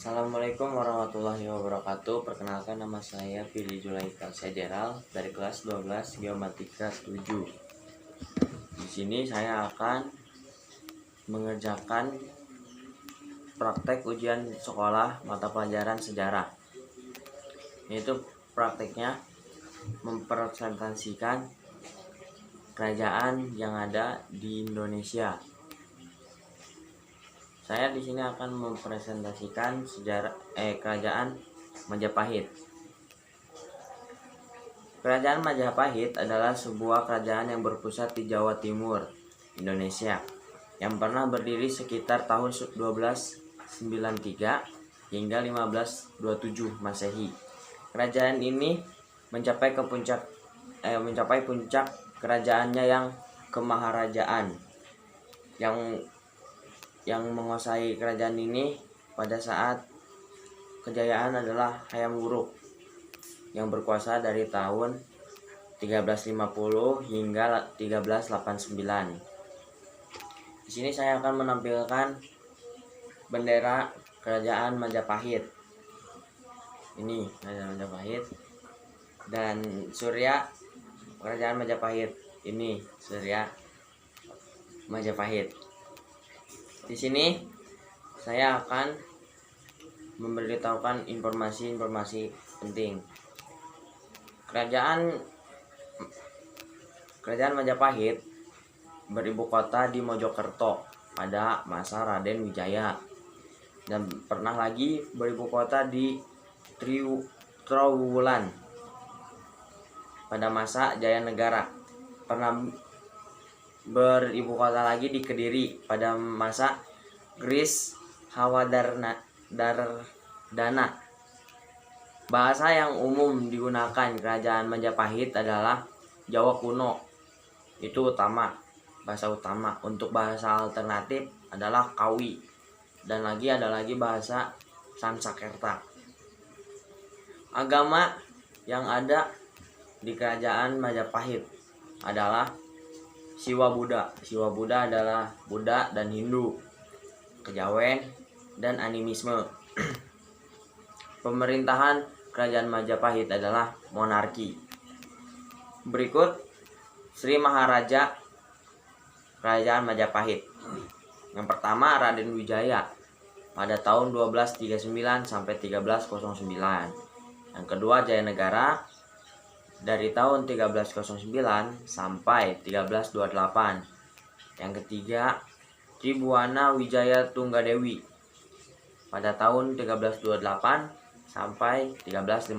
Assalamualaikum warahmatullahi wabarakatuh. Perkenalkan, nama saya Fili Julaika Sederal dari kelas 12 Geomatika 7. Di sini saya akan mengerjakan praktek ujian sekolah mata pelajaran sejarah. Yaitu prakteknya mempresentasikan kerajaan yang ada di Indonesia. Saya di sini akan mempresentasikan kerajaan Majapahit. Kerajaan Majapahit adalah sebuah kerajaan yang berpusat di Jawa Timur, Indonesia, yang pernah berdiri sekitar tahun 1293 hingga 1527 Masehi. Kerajaan ini mencapai puncak kerajaannya yang kemaharajaan yang menguasai kerajaan ini pada saat kejayaan adalah Hayam Wuruk yang berkuasa dari tahun 1350 hingga 1389. Di sini saya akan menampilkan bendera kerajaan Majapahit. Ini kerajaan Majapahit dan Surya kerajaan Majapahit. Ini Surya Majapahit. Di sini saya akan memberitahukan informasi-informasi penting. Kerajaan Majapahit beribu kota di Mojokerto pada masa Raden Wijaya dan pernah lagi beribu kota di Trowulan pada masa Jayanegara. Pernah beribu kota lagi di Kediri pada masa Gris Hawadana. Bahasa yang umum digunakan kerajaan Majapahit adalah Jawa kuno. Itu bahasa utama. Untuk bahasa alternatif adalah Kawi, dan ada lagi bahasa Sansekerta. Agama yang ada di kerajaan Majapahit adalah Siwa Buddha. Siwa Buddha adalah Buddha dan Hindu, Kejawen, dan animisme. Pemerintahan kerajaan Majapahit adalah monarki. Berikut Sri Maharaja kerajaan Majapahit. Yang pertama Raden Wijaya pada tahun 1239 sampai 1309. Yang kedua Jayanegara dari tahun 1309 sampai 1328. Yang ketiga Tribuana Wijaya Tunggadewi pada tahun 1328 sampai 1350.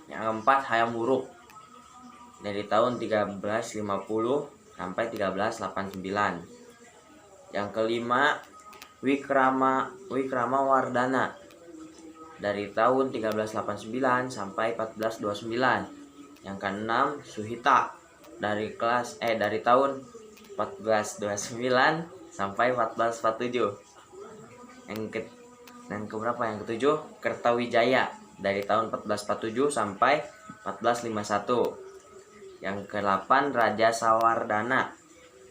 Yang keempat Hayam Wuruk dari tahun 1350 sampai 1389. Yang kelima Wikramawardhana dari tahun 1389 sampai 1429. Yang keenam Suhita dari tahun 1429 sampai 1447. Yang ketujuh Kertawijaya dari tahun 1447 sampai 1451. Yang ke-8 Raja Sawardana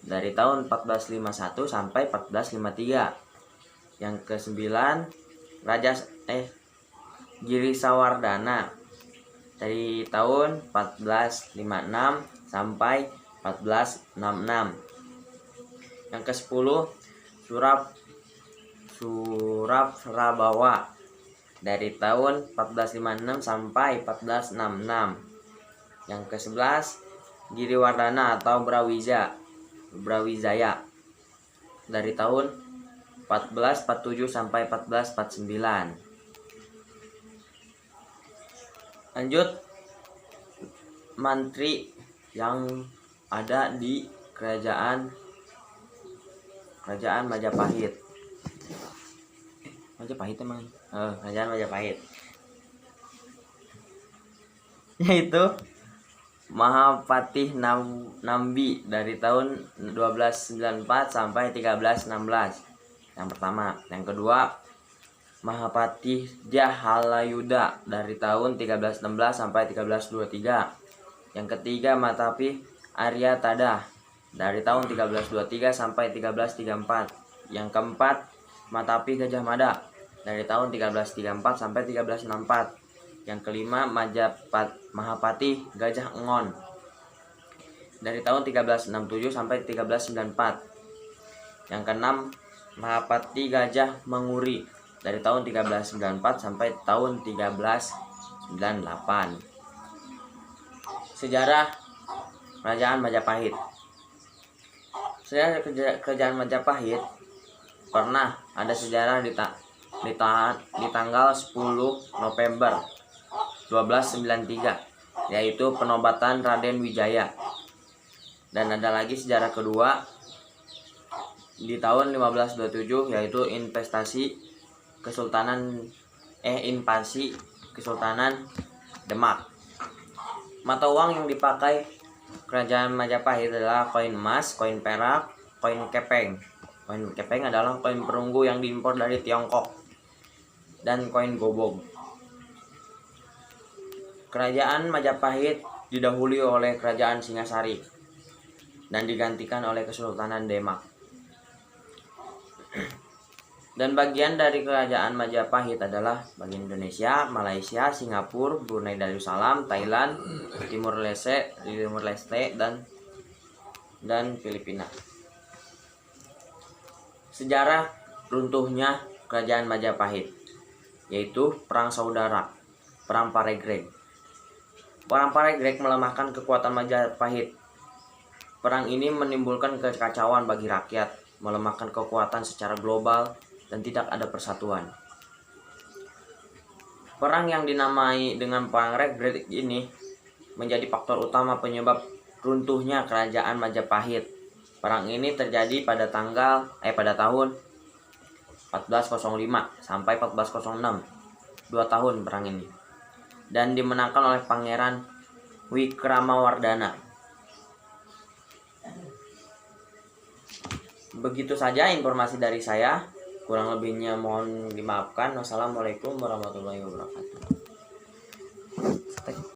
dari tahun 1451 sampai 1453. Yang ke-9 Giri Sawardana dari tahun 1456 sampai 1466. Yang ke-10 Suraprabawa dari tahun 1456 sampai 1466. Yang ke-11 Giriwardhana atau Brawijaya dari tahun 1447 sampai 1449. Lanjut, mantri yang ada di kerajaan Majapahit. Kerajaan Majapahit yaitu Mahapatih Nambi dari tahun 1294 sampai 1316. Yang pertama. Yang kedua Mahapatih Jahalayuda dari tahun 1316 sampai 1323. Yang ketiga Matapi Arya Tadah dari tahun 1323 sampai 1334. Yang keempat Matapi Gajah Mada dari tahun 1334 sampai 1364. Yang kelima Mahapati Gajah Engon dari tahun 1367 sampai 1394. Yang keenam Mahapati Gajah Manguri dari tahun 1394 sampai tahun 1398. Sejarah Kerajaan Majapahit. Sejarah Kerajaan Majapahit pernah ada sejarah di tanggal 10 November 1293, yaitu penobatan Raden Wijaya. Dan ada lagi sejarah kedua di tahun 1527, yaitu invasi Kesultanan Demak. Mata uang yang dipakai Kerajaan Majapahit adalah koin emas, koin perak, koin kepeng. Koin kepeng adalah koin perunggu yang diimpor dari Tiongkok, dan koin gobong. Kerajaan Majapahit didahului oleh Kerajaan Singasari dan digantikan oleh Kesultanan Demak. Dan bagian dari Kerajaan Majapahit adalah bagian Indonesia, Malaysia, Singapura, Brunei Darussalam, Thailand, Timur Leste, dan Filipina. Sejarah runtuhnya Kerajaan Majapahit, yaitu Perang Saudara, Perang Paregreg. Perang Paregreg melemahkan kekuatan Majapahit. Perang ini menimbulkan kekacauan bagi rakyat, melemahkan kekuatan secara global, dan tidak ada persatuan. Perang yang dinamai dengan Perang Paregreg ini menjadi faktor utama penyebab runtuhnya Kerajaan Majapahit. Perang ini terjadi pada tahun 1405 sampai 1406. 2 tahun perang ini. Dan dimenangkan oleh Pangeran Wikramawardhana. Begitu saja informasi dari saya. Kurang lebihnya mohon dimaafkan. Wassalamualaikum warahmatullahi wabarakatuh.